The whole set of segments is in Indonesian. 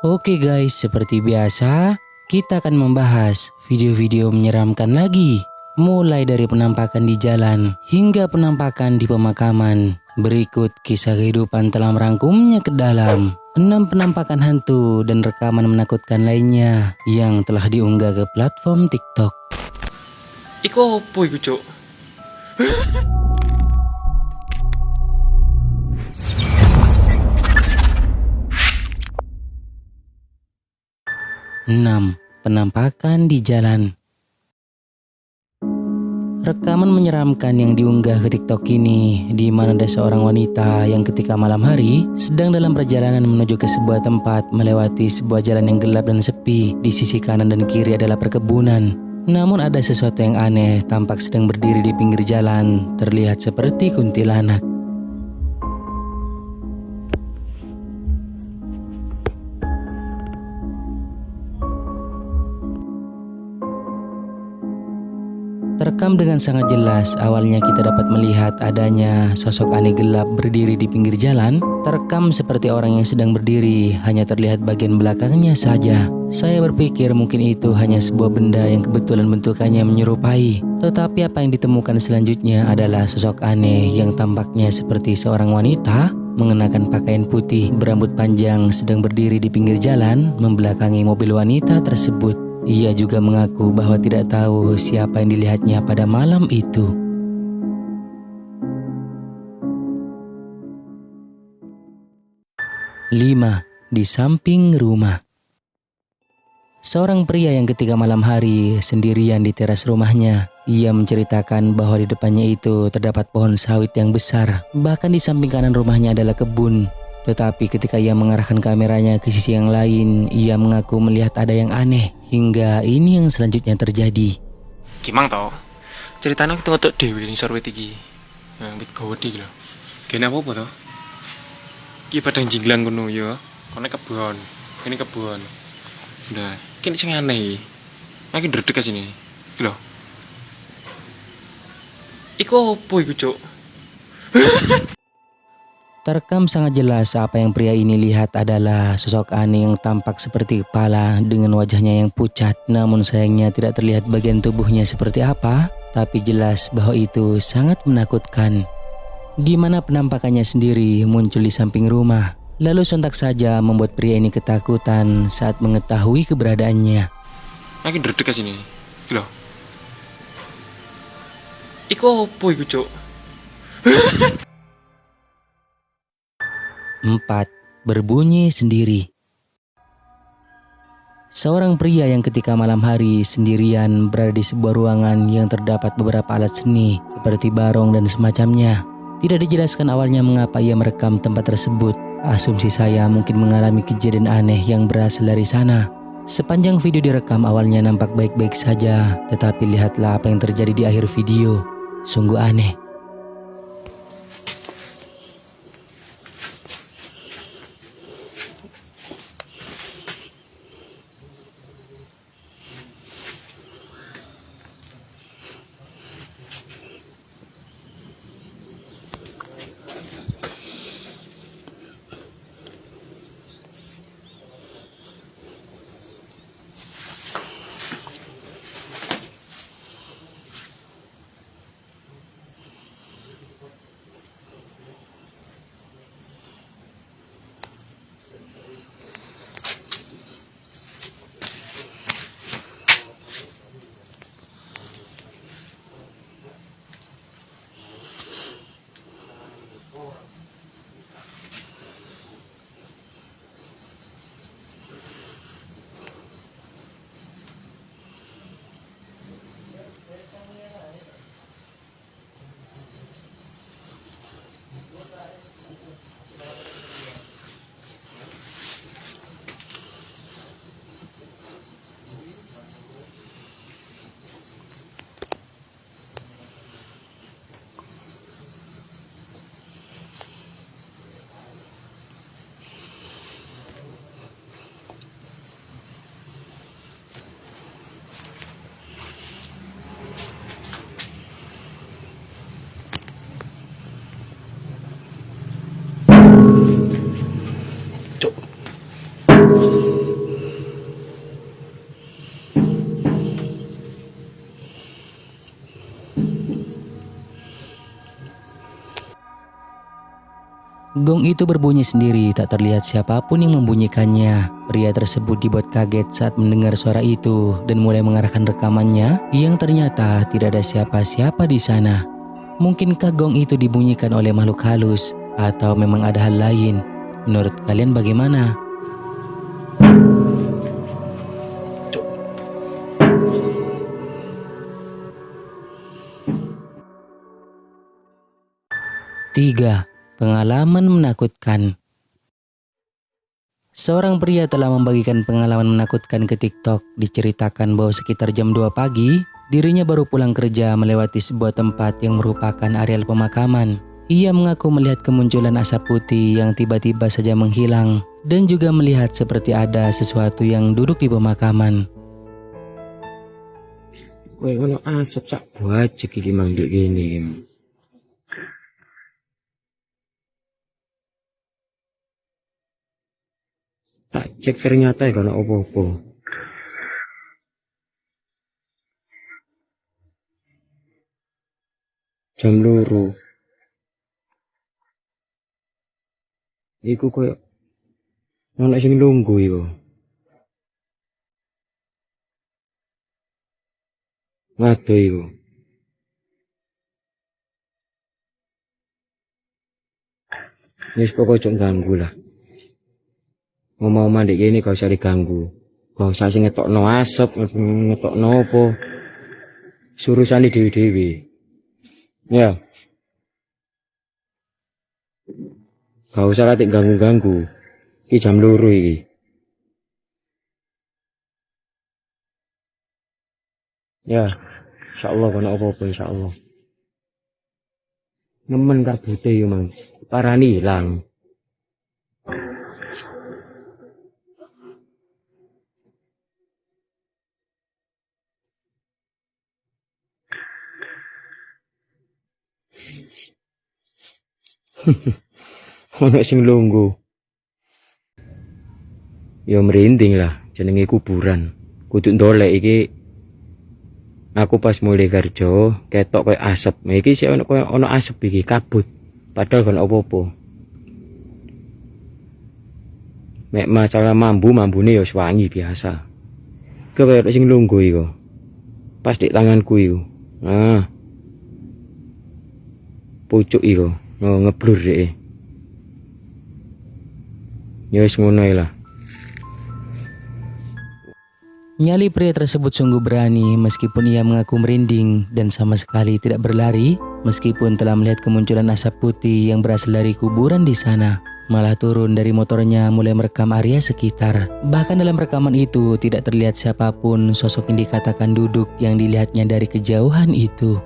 Oke guys, seperti biasa, kita akan membahas video-video menyeramkan lagi. Mulai dari penampakan di jalan hingga penampakan di pemakaman. Berikut kisah kehidupan telah merangkumnya ke dalam 6 penampakan hantu dan rekaman menakutkan lainnya yang telah diunggah ke platform TikTok. Iku opo iku, Cuk? 6. Penampakan di jalan. Rekaman menyeramkan yang diunggah ke TikTok ini, di mana ada seorang wanita yang ketika malam hari sedang dalam perjalanan menuju ke sebuah tempat melewati sebuah jalan yang gelap dan sepi. Di sisi kanan dan kiri adalah perkebunan. Namun ada sesuatu yang aneh tampak sedang berdiri di pinggir jalan, terlihat seperti kuntilanak. Terekam dengan sangat jelas, awalnya kita dapat melihat adanya sosok aneh gelap berdiri di pinggir jalan. Terekam seperti orang yang sedang berdiri, hanya terlihat bagian belakangnya saja. Saya berpikir mungkin itu hanya sebuah benda yang kebetulan bentukannya menyerupai. Tetapi apa yang ditemukan selanjutnya adalah sosok aneh yang tampaknya seperti seorang wanita mengenakan pakaian putih berambut panjang sedang berdiri di pinggir jalan membelakangi mobil wanita tersebut. Ia juga mengaku bahwa tidak tahu siapa yang dilihatnya pada malam itu. Lima, di samping rumah. Seorang pria yang ketika malam hari sendirian di teras rumahnya. Ia menceritakan bahwa di depannya itu terdapat pohon sawit yang besar. Bahkan di samping kanan rumahnya adalah kebun. Tetapi ketika ia mengarahkan kameranya ke sisi yang lain, ia mengaku melihat ada yang aneh. Hingga ini yang selanjutnya terjadi. Gimang to? Ceritanya kita ngotok dewe ning sorwet iki. Nah, wit gawedi iki lho. Kene apa to? Iki padang jinglang ngono ya. Kone kebon. Ini kebon. Nah, kene sing aneh iki. Aku ndredeg sini. Iki lho. Iku opo iku, Cuk? Terekam sangat jelas apa yang pria ini lihat adalah sosok aneh yang tampak seperti kepala dengan wajahnya yang pucat. Namun sayangnya tidak terlihat bagian tubuhnya seperti apa, tapi jelas bahwa itu sangat menakutkan. Di mana penampakannya sendiri muncul di samping rumah. Lalu sontak saja membuat pria ini ketakutan saat mengetahui keberadaannya. Aku ndredeg sini. Iki lho. Iku opo iku, Cuk? 4. Berbunyi sendiri. Seorang pria yang ketika malam hari sendirian berada di sebuah ruangan yang terdapat beberapa alat seni seperti barong dan semacamnya. Tidak dijelaskan awalnya mengapa ia merekam tempat tersebut. Asumsi saya mungkin mengalami kejadian aneh yang berasal dari sana. Sepanjang video direkam awalnya nampak baik-baik saja, tetapi lihatlah apa yang terjadi di akhir video. Sungguh aneh. Gong itu berbunyi sendiri, tak terlihat siapapun yang membunyikannya. Pria tersebut dibuat kaget saat mendengar suara itu dan mulai mengarahkan rekamannya yang ternyata tidak ada siapa-siapa di sana. Mungkinkah gong itu dibunyikan oleh makhluk halus atau memang ada hal lain? Menurut kalian bagaimana? Tiga, pengalaman menakutkan. Seorang pria telah membagikan pengalaman menakutkan ke TikTok. Diceritakan bahwa sekitar jam 2 pagi, dirinya baru pulang kerja melewati sebuah tempat yang merupakan areal pemakaman. Ia mengaku melihat kemunculan asap putih yang tiba-tiba saja menghilang dan juga melihat seperti ada sesuatu yang duduk di pemakaman. Kowe ono asap sak bajek iki mang ndek kene. Tak cek ternyata ya ono opo-opo. Jam loro. Iku koyo ono sing lungguh iku. Ngado iku. Wis pokok ojo ganggu lah. Mau mandek kene gak usah diganggu. Gak usah sing ngetokno asap, ngetokno opo. Surusane dhewe-dhewe. Ya. Gak usah katik ganggu-ganggu. Iki jam loro iki. Ya. Insyaallah kono apa-apa insyaallah. Nemen kabute yo mang. Parani ilang. Ono sing lungguh. Ya merinding lah, jenenge kuburan. Kudu ndolek iki. Aku pas mulai kerja, ketok koyo asap. Iki sih ono asap iki kabut. Padahal kan opo-opo. Mek masalah mambune ya wangi biasa. Kowe sing lungguh iku. Pas di tanganku iku. Nah. Pucuk iku, ngeblur dhek. Ya wis ngono lah. Nyali pria tersebut sungguh berani meskipun ia mengaku merinding dan sama sekali tidak berlari meskipun telah melihat kemunculan asap putih yang berasal dari kuburan di sana. Malah turun dari motornya mulai merekam area sekitar. Bahkan dalam rekaman itu tidak terlihat siapapun sosok yang dikatakan duduk yang dilihatnya dari kejauhan itu.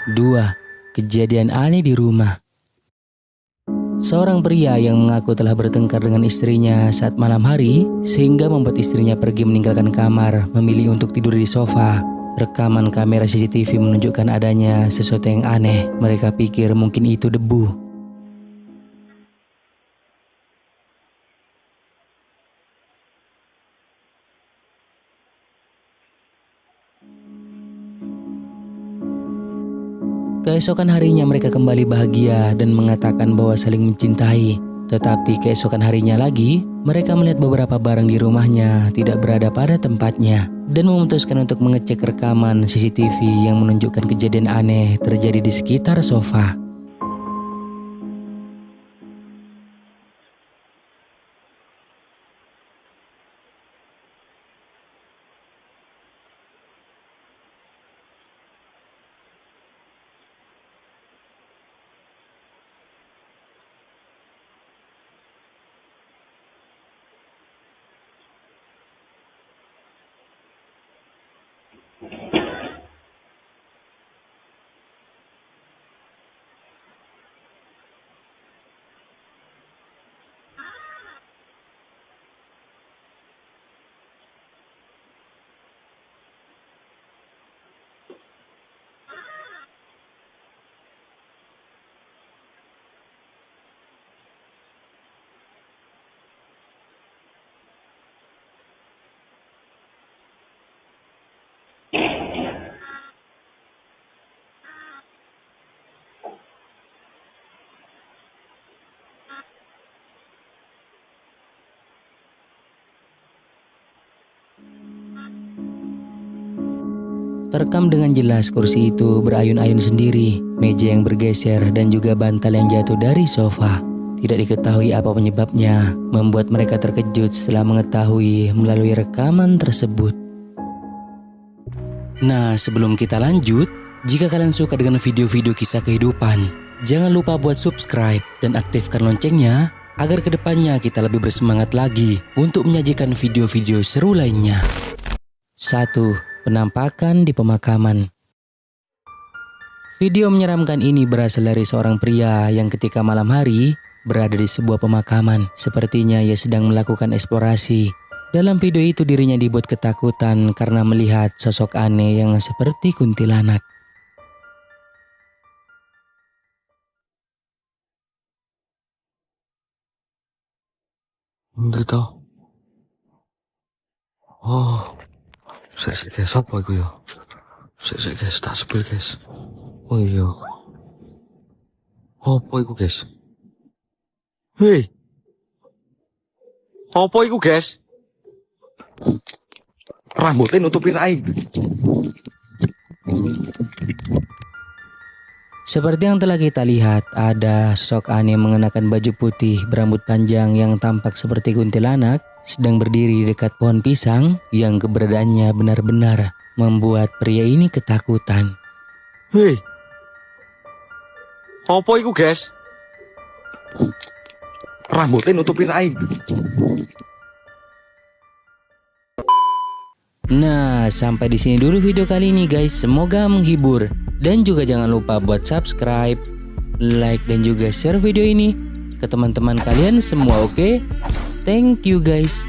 2. Kejadian aneh di rumah. Seorang pria yang mengaku telah bertengkar dengan istrinya saat malam hari sehingga membuat istrinya pergi meninggalkan kamar, memilih untuk tidur di sofa. Rekaman kamera CCTV menunjukkan adanya sesuatu yang aneh. Mereka pikir mungkin itu debu. Keesokan harinya mereka kembali bahagia dan mengatakan bahwa saling mencintai. Tetapi keesokan harinya lagi, mereka melihat beberapa barang di rumahnya tidak berada pada tempatnya dan memutuskan untuk mengecek rekaman CCTV yang menunjukkan kejadian aneh terjadi di sekitar sofa. Terekam dengan jelas kursi itu berayun-ayun sendiri, meja yang bergeser dan juga bantal yang jatuh dari sofa. Tidak diketahui apa penyebabnya, membuat mereka terkejut setelah mengetahui melalui rekaman tersebut. Nah, sebelum kita lanjut, jika kalian suka dengan video-video kisah kehidupan, jangan lupa buat subscribe dan aktifkan loncengnya agar kedepannya kita lebih bersemangat lagi untuk menyajikan video-video seru lainnya. 1. Penampakan di pemakaman. Video menyeramkan ini berasal dari seorang pria yang ketika malam hari berada di sebuah pemakaman. Sepertinya ia sedang melakukan eksplorasi. Dalam video itu dirinya dibuat ketakutan karena melihat sosok aneh yang seperti kuntilanak. Gitu. Oh, guys, apa itu ya? Guys, tak sebel guys. Oh iya. Apa itu guys? Hei, apa itu guys? Rambutnya nutupin air. Seperti yang telah kita lihat, ada sosok aneh mengenakan baju putih berambut panjang yang tampak seperti kuntilanak sedang berdiri di dekat pohon pisang yang keberadaannya benar-benar membuat pria ini ketakutan. Hei, apa itu guys? Rambutnya nutupin air. Nah, sampai di sini dulu video kali ini guys. Semoga menghibur. Dan juga jangan lupa buat subscribe, like dan juga share video ini ke teman-teman kalian semua, oke? Thank you guys.